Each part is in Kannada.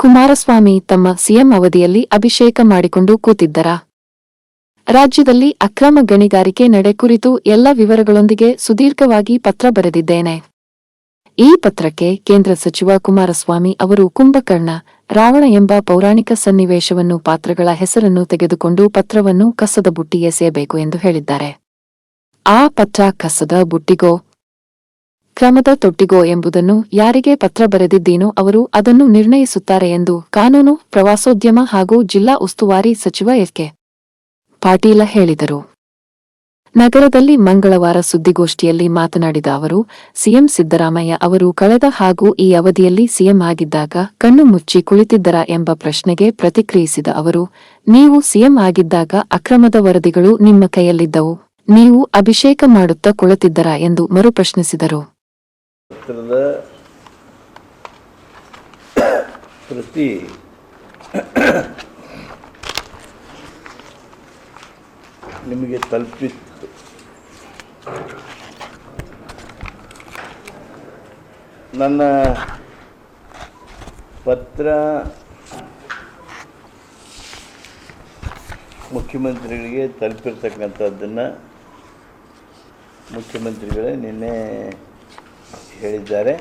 ಕುಮಾರಸ್ವಾಮಿ ತಮ್ಮ ಸಿಎಂ ಅವಧಿಯಲ್ಲಿ ಅಭಿಷೇಕ ಮಾಡಿಕೊಂಡು ಕೂತಿದ್ದರಾ? ರಾಜ್ಯದಲ್ಲಿ ಅಕ್ರಮ ಗಣಿಗಾರಿಕೆ ನಡೆ ಕುರಿತು ಎಲ್ಲ ವಿವರಗಳೊಂದಿಗೆ ಸುದೀರ್ಘವಾಗಿ ಪತ್ರ ಬರೆದಿದ್ದೇನೆ. ಈ ಪತ್ರಕ್ಕೆ ಕೇಂದ್ರ ಸಚಿವ ಕುಮಾರಸ್ವಾಮಿ ಅವರು ಕುಂಭಕರ್ಣ, ರಾವಣ ಎಂಬ ಪೌರಾಣಿಕ ಸನ್ನಿವೇಶವನ್ನು ಪಾತ್ರಗಳ ಹೆಸರನ್ನು ತೆಗೆದುಕೊಂಡು ಪತ್ರವನ್ನು ಕಸದ ಬುಟ್ಟಿ ಎಸೆಯಬೇಕು ಎಂದು ಹೇಳಿದ್ದಾರೆ. ಆ ಪತ್ರ ಕಸದ ಬುಟ್ಟಿಗೋ ಕ್ರಮದ ತೊಟ್ಟಿಗೋ ಎಂಬುದನ್ನು ಯಾರಿಗೆ ಪತ್ರ ಬರೆದಿದ್ದೀನೋ ಅವರು ಅದನ್ನು ನಿರ್ಣಯಿಸುತ್ತಾರೆ ಎಂದು ಕಾನೂನು, ಪ್ರವಾಸೋದ್ಯಮ ಹಾಗೂ ಜಿಲ್ಲಾ ಉಸ್ತುವಾರಿ ಸಚಿವ ಎಸ್.ಕೆ. ಪಾಟೀಲ ಹೇಳಿದರು. ನಗರದಲ್ಲಿ ಮಂಗಳವಾರ ಸುದ್ದಿಗೋಷ್ಠಿಯಲ್ಲಿ ಮಾತನಾಡಿದ ಅವರು, ಸಿಎಂ ಸಿದ್ದರಾಮಯ್ಯ ಅವರು ಕಳೆದ ಹಾಗೂ ಈ ಅವಧಿಯಲ್ಲಿ ಸಿಎಂ ಆಗಿದ್ದಾಗ ಕಣ್ಣು ಮುಚ್ಚಿ ಕುಳಿತಿದ್ದರಾ ಎಂಬ ಪ್ರಶ್ನೆಗೆ ಪ್ರತಿಕ್ರಿಯಿಸಿದ ಅವರು, ನೀವು ಸಿಎಂ ಆಗಿದ್ದಾಗ ಅಕ್ರಮದ ವರದಿಗಳು ನಿಮ್ಮ ಕೈಯಲ್ಲಿದ್ದವು, ನೀವು ಅಭಿಷೇಕ ಮಾಡುತ್ತಾ ಕುಳಿತಿದ್ದರಾ ಎಂದು ಮರುಪ್ರಶ್ನಿಸಿದರು. ಪ್ರತಿ ನಿಮಗೆ ತಲುಪಿತ್ತು. ನನ್ನ ಪತ್ರ ಮುಖ್ಯಮಂತ್ರಿಗಳಿಗೆ ತಲುಪಿರ್ತಕ್ಕಂಥದ್ದನ್ನು ಮುಖ್ಯಮಂತ್ರಿಗಳೇ ನಿನ್ನೆ ಹೇಳಿದ್ದಾರೆ.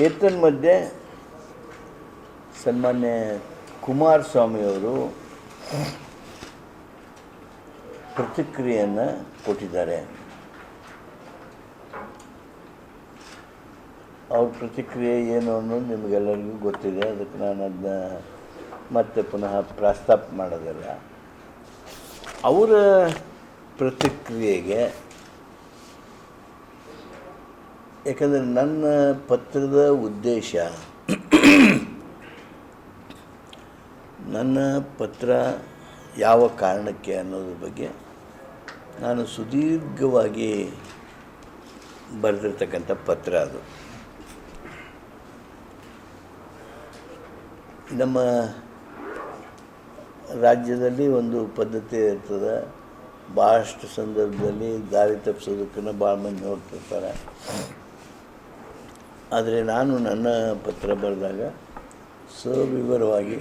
ಏತನ್ಮಧ್ಯೆ ಸನ್ಮಾನ್ಯ ಕುಮಾರಸ್ವಾಮಿಯವರು ಪ್ರತಿಕ್ರಿಯೆಯನ್ನು ಕೊಟ್ಟಿದ್ದಾರೆ. ಅವ್ರ ಪ್ರತಿಕ್ರಿಯೆ ಏನು ಅನ್ನೋದು ನಿಮಗೆಲ್ಲರಿಗೂ ಗೊತ್ತಿದೆ. ಅದಕ್ಕೆ ನಾನು ಅದನ್ನ ಮತ್ತೆ ಪುನಃ ಪ್ರಸ್ತಾಪ ಮಾಡೋದಿಲ್ಲ. ಅವರ ಪ್ರತಿಕ್ರಿಯೆಗೆ ಯಾಕಂದರೆ ನನ್ನ ಪತ್ರದ ಉದ್ದೇಶ, ನನ್ನ ಪತ್ರ ಯಾವ ಕಾರಣಕ್ಕೆ ಅನ್ನೋದ್ರ ಬಗ್ಗೆ ನಾನು ಸುದೀರ್ಘವಾಗಿ ಬರೆದಿರ್ತಕ್ಕಂಥ ಪತ್ರ ಅದು. ನಮ್ಮ ರಾಜ್ಯದಲ್ಲಿ ಒಂದು ಪದ್ಧತಿ ಇರ್ತದೆ, ಭಾಳಷ್ಟು ಸಂದರ್ಭದಲ್ಲಿ ದಾರಿ ತಪ್ಪಿಸೋದಕ್ಕನ್ನು ಭಾಳ ಮಂದಿ ನೋಡ್ತಿರ್ತಾರೆ. ಆದರೆ ನಾನು ನನ್ನ ಪತ್ರ ಬರೆದಾಗ ಸವಿವರವಾಗಿ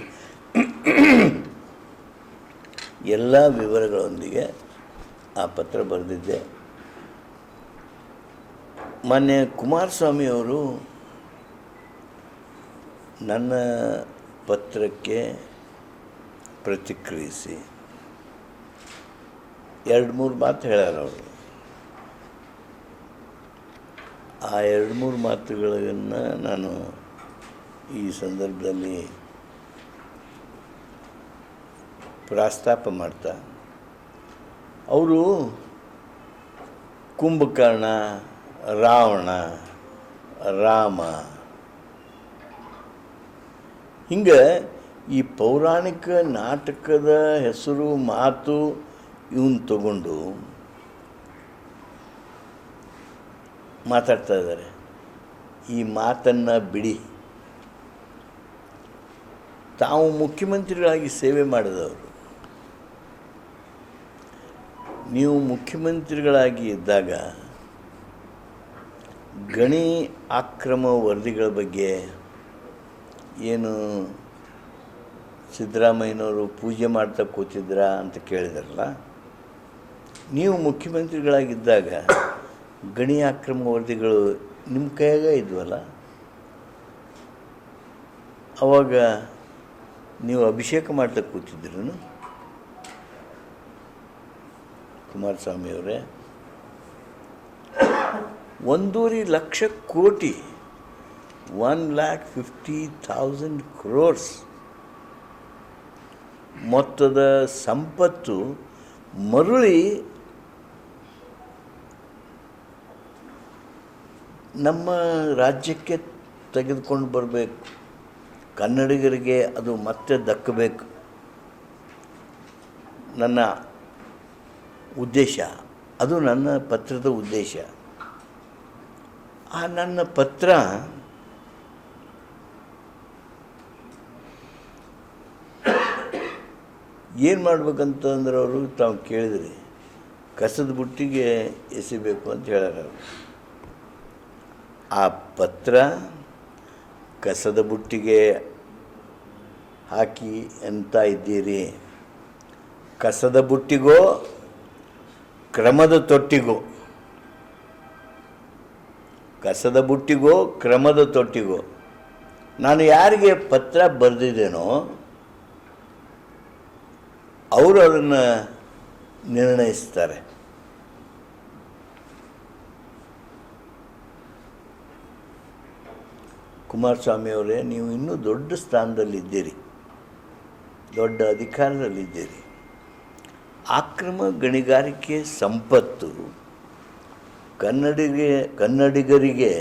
ಎಲ್ಲ ವಿವರಗಳೊಂದಿಗೆ ಆ ಪತ್ರ ಬರೆದಿದ್ದೆ. ಮಾನ್ಯ ಕುಮಾರಸ್ವಾಮಿಯವರು ನನ್ನ ಪತ್ರಕ್ಕೆ ಪ್ರತಿಕ್ರಿಯಿಸಿ 2-3 ಮಾತು ಹೇಳ್ಯಾರ ಅವರು. ಆ 2-3 ಮಾತುಗಳನ್ನು ನಾನು ಈ ಸಂದರ್ಭದಲ್ಲಿ ಪ್ರಸ್ತಾಪ ಮಾಡ್ತಾ, ಅವರು ಕುಂಭಕರ್ಣ, ರಾವಣ, ರಾಮ ಹಿಂಗೆ ಈ ಪೌರಾಣಿಕ ನಾಟಕದ ಹೆಸರು ಮಾತು ಇವನ್ನ ತಗೊಂಡು ಮಾತಾಡ್ತಾ ಇದ್ದಾರೆ. ಈ ಮಾತನ್ನು ಬಿಡಿ. ತಾವು ಮುಖ್ಯಮಂತ್ರಿಗಳಾಗಿ ಸೇವೆ ಮಾಡಿದವರು, ನೀವು ಮುಖ್ಯಮಂತ್ರಿಗಳಾಗಿ ಇದ್ದಾಗ ಗಣಿ ಅಕ್ರಮ ವರದಿಗಳ ಬಗ್ಗೆ ಏನು ಸಿದ್ದರಾಮಯ್ಯನವರು ಪೂಜೆ ಮಾಡ್ತಾ ಕೂತಿದ್ರಾ ಅಂತ ಕೇಳಿದಾರಲ್ಲ, ನೀವು ಮುಖ್ಯಮಂತ್ರಿಗಳಾಗಿದ್ದಾಗ ಗಣಿ ಅಕ್ರಮ ವರದಿಗಳು ನಿಮ್ಮ ಕೈಯಾಗ ಇದ್ವಲ್ಲ, ಆವಾಗ ನೀವು ಅಭಿಷೇಕ ಮಾಡ್ತಾ ಕೂತಿದ್ರು ಕುಮಾರಸ್ವಾಮಿಯವರೇ. 1.5 ಲಕ್ಷ ಕೋಟಿ 1,50,000 crores ಮೊತ್ತದ ಸಂಪತ್ತು ಮರಳಿ ನಮ್ಮ ರಾಜ್ಯಕ್ಕೆ ತೆಗೆದುಕೊಂಡು ಬರಬೇಕು. ಕನ್ನಡಿಗರಿಗೆ ಅದು ಮತ್ತೆ ದಕ್ಕಬೇಕು. ನನ್ನ ಉದ್ದೇಶ ಅದು, ನನ್ನ ಪತ್ರದ ಉದ್ದೇಶ. ಆ ನನ್ನ ಪತ್ರ ಏನು ಮಾಡ್ಬೇಕಂತಂದ್ರೆ ಅವರು ತಾವು ಕೇಳಿದ್ರಿ, ಕಸದ ಬುಟ್ಟಿಗೆ ಎಸಿಬೇಕು ಅಂತ ಹೇಳ್ಯಾರ. ಆ ಪತ್ರ ಕಸದ ಬುಟ್ಟಿಗೆ ಹಾಕಿ ಅಂತ ಇದ್ದೀರಿ. ಕಸದ ಬುಟ್ಟಿಗೋ ಕ್ರಮದ ತೊಟ್ಟಿಗೋ, ಕಸದ ಬುಟ್ಟಿಗೋ ಕ್ರಮದ ತೊಟ್ಟಿಗೋ ನಾನು ಯಾರಿಗೆ ಪತ್ರ ಬರೆದಿದ್ದೇನೋ ಅವರು ಅದನ್ನು ನಿರ್ಣಯಿಸ್ತಾರೆ. ಕುಮಾರಸ್ವಾಮಿಯವರೇ, ನೀವು ಇನ್ನೂ ದೊಡ್ಡ ಸ್ಥಾನದಲ್ಲಿದ್ದೀರಿ, ದೊಡ್ಡ ಅಧಿಕಾರದಲ್ಲಿದ್ದೀರಿ. ಅಕ್ರಮ ಗಣಿಗಾರಿಕೆ ಸಂಪತ್ತು ಕನ್ನಡಿಗರಿಗೆ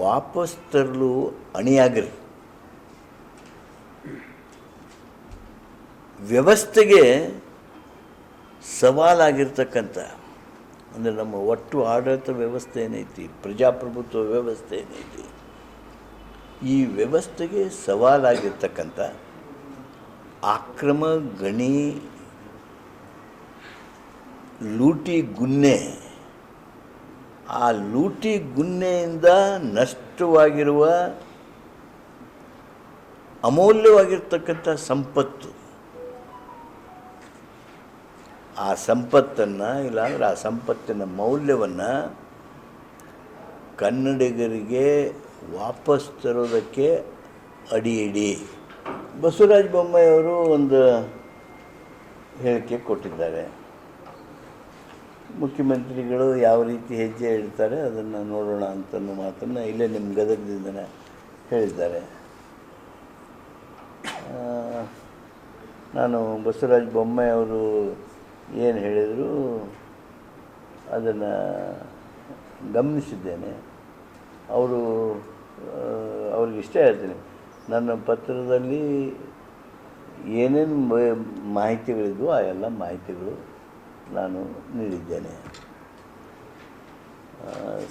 ವಾಪಸ್ ತರಲು ಅಣಿಯಾಗಿರಿ. ವ್ಯವಸ್ಥೆಗೆ ಸವಾಲಾಗಿರ್ತಕ್ಕಂಥ, ಅಂದರೆ ನಮ್ಮ ಒಟ್ಟು ಆಡಳಿತ ವ್ಯವಸ್ಥೆ ಏನೈತಿ, ಪ್ರಜಾಪ್ರಭುತ್ವ ವ್ಯವಸ್ಥೆ ಏನೈತಿ, ಈ ವ್ಯವಸ್ಥೆಗೆ ಸವಾಲಾಗಿರ್ತಕ್ಕಂಥ ಅಕ್ರಮ ಗಣಿ ಲೂಟಿ ಗುನ್ನೆ, ಆ ಲೂಟಿ ಗುನ್ನೆಯಿಂದ ನಷ್ಟವಾಗಿರುವ ಅಮೂಲ್ಯವಾಗಿರ್ತಕ್ಕಂಥ ಸಂಪತ್ತು, ಆ ಸಂಪತ್ತನ್ನು ಇಲ್ಲಾಂದ್ರೆ ಆ ಸಂಪತ್ತಿನ ಮೌಲ್ಯವನ್ನು ಕನ್ನಡಿಗರಿಗೆ ವಾಪಸ್ ತರೋದಕ್ಕೆ ಅಡಿಯಿಡಿ. ಬಸವರಾಜ ಬೊಮ್ಮಾಯಿಯವರು ಒಂದು ಹೇಳಿಕೆ ಕೊಟ್ಟಿದ್ದಾರೆ. ಮುಖ್ಯಮಂತ್ರಿಗಳು ಯಾವ ರೀತಿ ಹೆಜ್ಜೆ ಇಡ್ತಾರೆ ಅದನ್ನು ನೋಡೋಣ ಅಂತನ್ನೋ ಮಾತನ್ನು ಇಲ್ಲೇ ನಿಮ್ಮ ಗದಗದಿಂದನೇ ಹೇಳಿದ್ದಾರೆ. ನಾನು ಬಸವರಾಜ ಬೊಮ್ಮಾಯಿಯವರು ಏನು ಹೇಳಿದರು ಅದನ್ನು ಗಮನಿಸಿದ್ದೇನೆ. ಅವ್ರಿಗೆ ಇಷ್ಟ ಹೇಳ್ತೀನಿ, ನನ್ನ ಪತ್ರದಲ್ಲಿ ಏನೇನು ಮಾಹಿತಿಗಳಿದ್ವೋ ಆ ಎಲ್ಲ ಮಾಹಿತಿಗಳು ನಾನು ನೀಡಿದ್ದೇನೆ.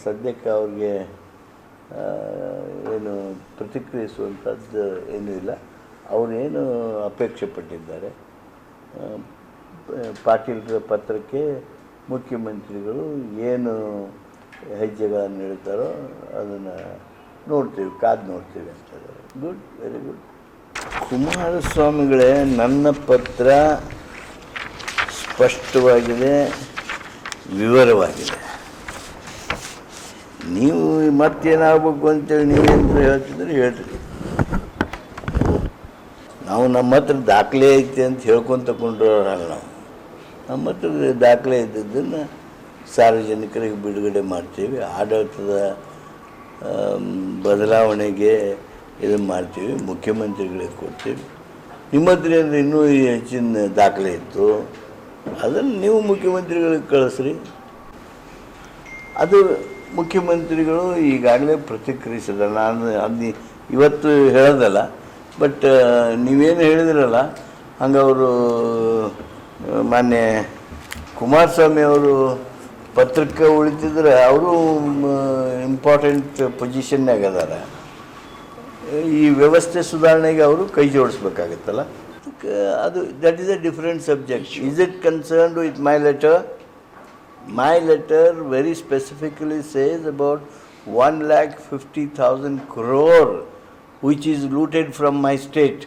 ಸದ್ಯಕ್ಕೆ ಅವ್ರಿಗೆ ಏನು ಪ್ರತಿಕ್ರಿಯಿಸುವಂಥದ್ದು ಏನೂ ಇಲ್ಲ. ಅವರೇನು ಅಪೇಕ್ಷೆ ಪಟ್ಟಿದ್ದಾರೆ, ಪಾಟೀಲರ ಪತ್ರಕ್ಕೆ ಮುಖ್ಯಮಂತ್ರಿಗಳು ಏನು ಹೆಜ್ಜೆಗಳನ್ನು ಇಡ್ತಾರೋ ಅದನ್ನು ನೋಡ್ತೀವಿ, ಕಾದು ನೋಡ್ತೀವಿ ಅಂತ ಹೇಳಿದ್ದಾರೆ. Good, very good. ಕುಮಾರಸ್ವಾಮಿಗಳೇ, ನನ್ನ ಪತ್ರ ಸ್ಪಷ್ಟವಾಗಿದೆ, ವಿವರವಾಗಿದೆ. ನೀವು ಮತ್ತೇನಾಗಬೇಕು ಅಂತೇಳಿ ನೀವೇನು ಹೇಳ್ತಿದ್ರೆ ಹೇಳ್ತೀರಿ. ನಾವು ನಮ್ಮ ಹತ್ರ ದಾಖಲೆ ಐತೆ ಅಂತ ಹೇಳ್ಕೊಂಡು ತಗೊಂಡ್ರಲ್ಲ. ನಾವು ನಮ್ಮ ಹತ್ರ ದಾಖಲೆ ಇದ್ದದ್ದನ್ನು ಸಾರ್ವಜನಿಕರಿಗೆ ಬಿಡುಗಡೆ ಮಾಡ್ತೀವಿ. ಆಡಳಿತದ ಬದಲಾವಣೆಗೆ ಇದನ್ನು ಮಾಡ್ತೀವಿ, ಮುಖ್ಯಮಂತ್ರಿಗಳಿಗೆ ಕೊಡ್ತೀವಿ. ನಿಮ್ಮ ಹತ್ರ ಅಂದರೆ ಇನ್ನೂ ಹೆಚ್ಚಿನ ದಾಖಲೆ ಇತ್ತು, ಅದನ್ನು ನೀವು ಮುಖ್ಯಮಂತ್ರಿಗಳಿಗೆ ಕಳಿಸ್ರಿ. ಅದು ಮುಖ್ಯಮಂತ್ರಿಗಳು ಈಗಾಗಲೇ ಪ್ರತಿಕ್ರಿಯಿಸಿದ. ನಾನು ಅದು ಇವತ್ತು ಹೇಳೋದಲ್ಲ, ಬಟ್ ನೀವೇನು ಹೇಳಿದ್ರಲ್ಲ ಹಂಗೆ ಅವರು ಮಾನ್ಯ ಕುಮಾರಸ್ವಾಮಿ ಅವರು ಪತ್ರಕ್ಕೆ ಉಳಿತಿದ್ರೆ ಅವರು ಇಂಪಾರ್ಟೆಂಟ್ ಪೊಸಿಷನ್ನಾಗ ಅದಾರ. ಈ ವ್ಯವಸ್ಥೆ ಸುಧಾರಣೆಗೆ ಅವರು ಕೈ ಜೋಡಿಸ್ಬೇಕಾಗತ್ತಲ್ಲ. ಅದು that is a different subject. Is it concerned with my letter? My letter very specifically says about 1,50,000 crore which is looted from my state.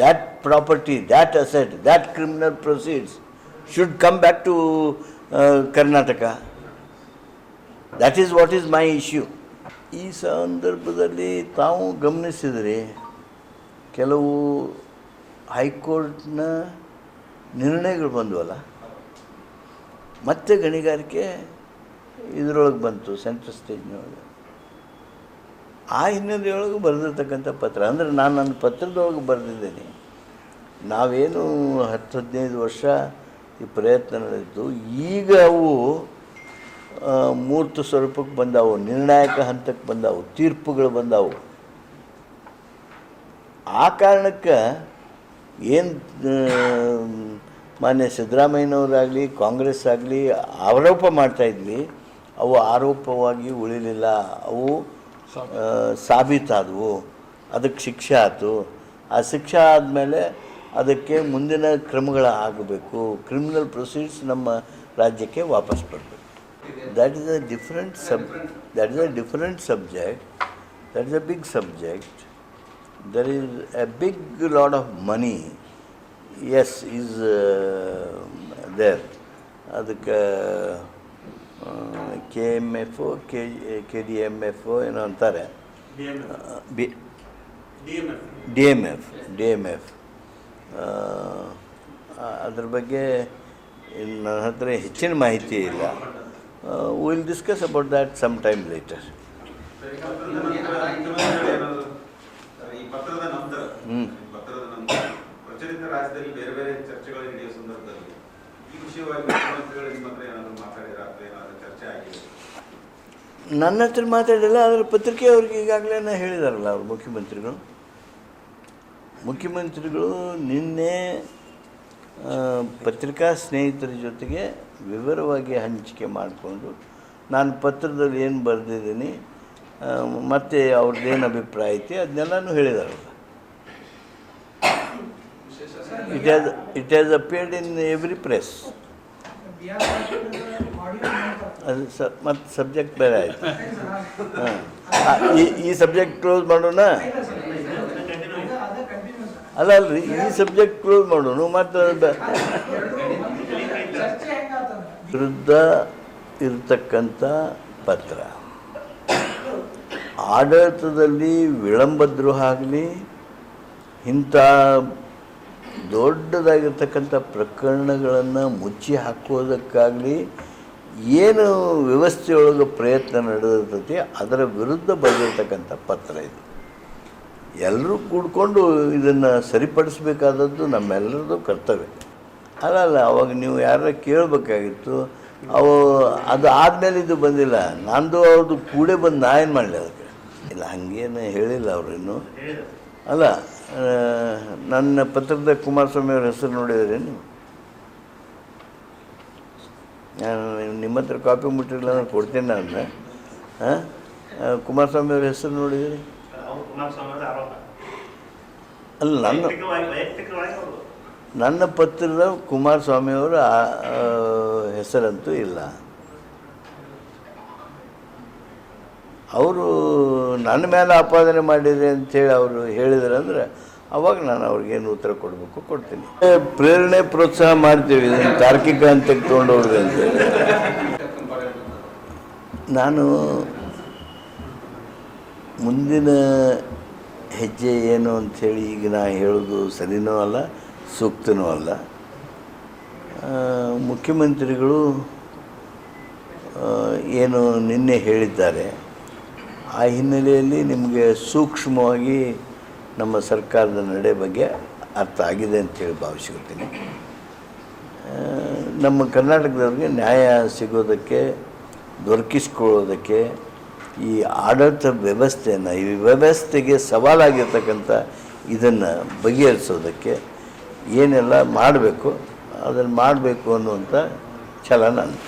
That property, that asset, that criminal proceeds should come back to Karnataka. That is what is my issue. ಈ ಸಂದರ್ಭದಲ್ಲಿ ತಾವು ಗಮನಿಸಿದರೆ ಕೆಲವು ಹೈಕೋರ್ಟ್ನ ನಿರ್ಣಯಗಳು ಬಂದವಲ್ಲ, ಮತ್ತೆ ಗಣಿಗಾರಿಕೆ ಇದರೊಳಗೆ ಬಂತು, ಸೆಂಟ್ರಲ್ ಸ್ಟೇಜ್ನೊಳಗೆ. ಆ ಹಿನ್ನೆಲೆಯೊಳಗೆ ಬರೆದಿರ್ತಕ್ಕಂಥ ಪತ್ರ ಅಂದರೆ ನಾನು ನನ್ನ ಪತ್ರದೊಳಗೆ ಬರೆದಿದ್ದೇನೆ. ನಾವೇನು 10-15 ವರ್ಷ ಈ ಪ್ರಯತ್ನ ನಡೆಯಿತು, ಈಗ ಅವು ಮೂರ್ತ ಸ್ವರೂಪಕ್ಕೆ ಬಂದಾವು, ನಿರ್ಣಾಯಕ ಹಂತಕ್ಕೆ ಬಂದಾವು, ತೀರ್ಪುಗಳು ಬಂದಾವು. ಆ ಕಾರಣಕ್ಕೆ ಏನು ಮಾನ್ಯ ಸಿದ್ದರಾಮಯ್ಯನವರಾಗಲಿ ಕಾಂಗ್ರೆಸ್ ಆಗಲಿ ಆರೋಪ ಮಾಡ್ತಾಯಿದ್ವಿ, ಅವು ಆರೋಪವಾಗಿ ಉಳಿಲಿಲ್ಲ. ಅವು ಸಾಬೀತಾದವು, ಅದಕ್ಕೆ ಶಿಕ್ಷೆ ಆಯಿತು. ಆ ಶಿಕ್ಷೆ ಆದಮೇಲೆ ಅದಕ್ಕೆ ಮುಂದಿನ ಕ್ರಮಗಳು ಆಗಬೇಕು. ಕ್ರಿಮಿನಲ್ ಪ್ರೊಸೀಡ್ಸ್ ನಮ್ಮ ರಾಜ್ಯಕ್ಕೆ ವಾಪಸ್ ಬರಬೇಕು. That is a different subject. That is a big subject. There is a big lot of money, yes, is there. ಅದಕ್ಕೆ KMF KDMF ಏನೋ ಅಂತಾರೆ, DMF. ಅದ್ರ ಬಗ್ಗೆ ನನ್ನ ಹತ್ರ ಹೆಚ್ಚಿನ ಮಾಹಿತಿ ಇಲ್ಲ. Will discuss about that some time later. ಈ ಪತ್ರದ ನಂತರ ಪ್ರಚಲಿತ ರಾಜ್ಯದಲ್ಲಿ ಬೇರೆ ಬೇರೆ ಚರ್ಚೆಗಳು ನಡೆಯುವ ಸಂದರ್ಭದಲ್ಲಿ ಈ ವಿಷಯವಾಗಿ ಮುಖ್ಯಮಂತ್ರಿಗಳು ನಿಮ್ಮ ಹತ್ರ ಏನಾದರೂ ಮಾತಾಡಿದ್ರೆ ಅಥವಾ ಏನಾದರೂ ಚರ್ಚೆ ಆಗಿದೆ? ನನ್ನ ಹತ್ರ ಮಾತಾಡಿಲ್ಲ, ಆದರೆ ಪತ್ರಿಕೆಯವ್ರಿಗೆ ಈಗಾಗಲೇ ಹೇಳಿದಾರಲ್ಲ ಅವರು ಮುಖ್ಯಮಂತ್ರಿಗಳು ನಿನ್ನೆ ಪತ್ರಿಕಾ ಸ್ನೇಹಿತರ ಜೊತೆಗೆ ವಿವರವಾಗಿ ಹಂಚಿಕೆ ಮಾಡಿಕೊಂಡು ನಾನು ಪತ್ರದಲ್ಲಿ ಏನು ಬರೆದಿದ್ದೀನಿ ಮತ್ತು ಅವ್ರದ್ದೇನು ಅಭಿಪ್ರಾಯ ಐತಿ ಅದನ್ನೆಲ್ಲನೂ ಹೇಳಿದಾರಲ್ಲ. It has appeared in every press. ಅದು ಮತ್ತು ಸಬ್ಜೆಕ್ಟ್ ಬೇರೆ ಆಯಿತು. ಈ ಸಬ್ಜೆಕ್ಟ್ ಕ್ಲೋಸ್ ಮಾಡೋಣ. ಅಲ್ರಿ, ಈ ಸಬ್ಜೆಕ್ಟ್ ಕ್ಲೋಸ್ ಮಾಡೋಣ. ಮತ್ತು ವಿರುದ್ಧ ಇರತಕ್ಕಂಥ ಪತ್ರ, ಆಡಳಿತದಲ್ಲಿ ವಿಳಂಬದ್ರೋಹ ಆಗಲಿ, ಇಂಥ ದೊಡ್ಡದಾಗಿರ್ತಕ್ಕಂಥ ಪ್ರಕರಣಗಳನ್ನು ಮುಚ್ಚಿ ಹಾಕೋದಕ್ಕಾಗಲಿ ಏನು ವ್ಯವಸ್ಥೆಯೊಳಗೆ ಪ್ರಯತ್ನ ನಡೆದಿರ್ತೈತಿ ಅದರ ವಿರುದ್ಧ ಬರೆದಿರ್ತಕ್ಕಂಥ ಪತ್ರ ಇದು. ಎಲ್ಲರೂ ಕೂಡ್ಕೊಂಡು ಇದನ್ನು ಸರಿಪಡಿಸಬೇಕಾದದ್ದು ನಮ್ಮೆಲ್ಲರದ್ದು ಕರ್ತವ್ಯ. ಅಲ್ಲ ಅವಾಗ ನೀವು ಯಾರ ಕೇಳಬೇಕಾಗಿತ್ತು. ಅದು ಆದಮೇಲೆ ಇದು ಬಂದಿಲ್ಲ. ನಂದು ಅವ್ರದ್ದು ಕೂಡೇ ಬಂದು ನಾ ಏನು ಮಾಡಲಿ ಅದಕ್ಕೆ? ಇಲ್ಲ, ಹಂಗೇನು ಹೇಳಿಲ್ಲ ಅವರು ಇನ್ನೂ. ಅಲ್ಲ, ನನ್ನ ಪತ್ರದ ಕುಮಾರಸ್ವಾಮಿ ಅವ್ರ ಹೆಸರು ನೋಡಿದ್ರಿ ನೀವು? ನಾನು ನಿಮ್ಮ ಹತ್ರ ಕಾಪಿ ಮುಟ್ಟಿರಲಿಲ್ಲ, ನಾನು ಕೊಡ್ತೇನೆ. ನಾನು ಕುಮಾರಸ್ವಾಮಿ ಅವ್ರ ಹೆಸರು ನೋಡಿದಿರಿ? ಅಲ್ಲ, ನನ್ನ ಪತ್ರದ ಕುಮಾರಸ್ವಾಮಿಯವರ ಹೆಸರಂತೂ ಇಲ್ಲ. ಅವರು ನನ್ನ ಮೇಲೆ ಆಪಾದನೆ ಮಾಡಿದೆ ಅಂಥೇಳಿ ಅವರು ಹೇಳಿದ್ರು ಅಂದರೆ ಅವಾಗ ನಾನು ಅವ್ರಿಗೇನು ಉತ್ತರ ಕೊಡ್ತೀನಿ. ಪ್ರೇರಣೆ ಪ್ರೋತ್ಸಾಹ ಮಾಡ್ತೀವಿ, ಇದನ್ನು ತಾರ್ಕಿಕ ಹಂತಕ್ಕೆ ತೊಗೊಂಡೋಗ್ರಿ ಅಂತೇಳಿ. ನಾನು ಮುಂದಿನ ಹೆಜ್ಜೆ ಏನು ಅಂಥೇಳಿ ಈಗ ನಾ ಹೇಳೋದು ಸರಿನೂ ಅಲ್ಲ, ಸೂಕ್ತನೂ ಅಲ್ಲ. ಮುಖ್ಯಮಂತ್ರಿಗಳು ಏನು ನಿನ್ನೆ ಹೇಳಿದ್ದಾರೆ, ಆ ಹಿನ್ನೆಲೆಯಲ್ಲಿ ನಿಮಗೆ ಸೂಕ್ಷ್ಮವಾಗಿ ನಮ್ಮ ಸರ್ಕಾರದ ನಡೆ ಬಗ್ಗೆ ಅರ್ಥ ಆಗಿದೆ ಅಂಥೇಳಿ ಭಾವಿಸ್ಕೊಳ್ತೀನಿ. ನಮ್ಮ ಕರ್ನಾಟಕದವ್ರಿಗೆ ನ್ಯಾಯ ಸಿಗೋದಕ್ಕೆ, ದೊರಕಿಸ್ಕೊಳ್ಳೋದಕ್ಕೆ, ಈ ಆಡಳಿತ ವ್ಯವಸ್ಥೆಯನ್ನು, ಈ ವ್ಯವಸ್ಥೆಗೆ ಸವಾಲಾಗಿರ್ತಕ್ಕಂಥ ಇದನ್ನು ಬಗೆಹರಿಸೋದಕ್ಕೆ ಏನೆಲ್ಲ ಮಾಡಬೇಕು ಅದನ್ನು ಮಾಡಬೇಕು ಅನ್ನುವಂಥ ಛಲ ನಂದು.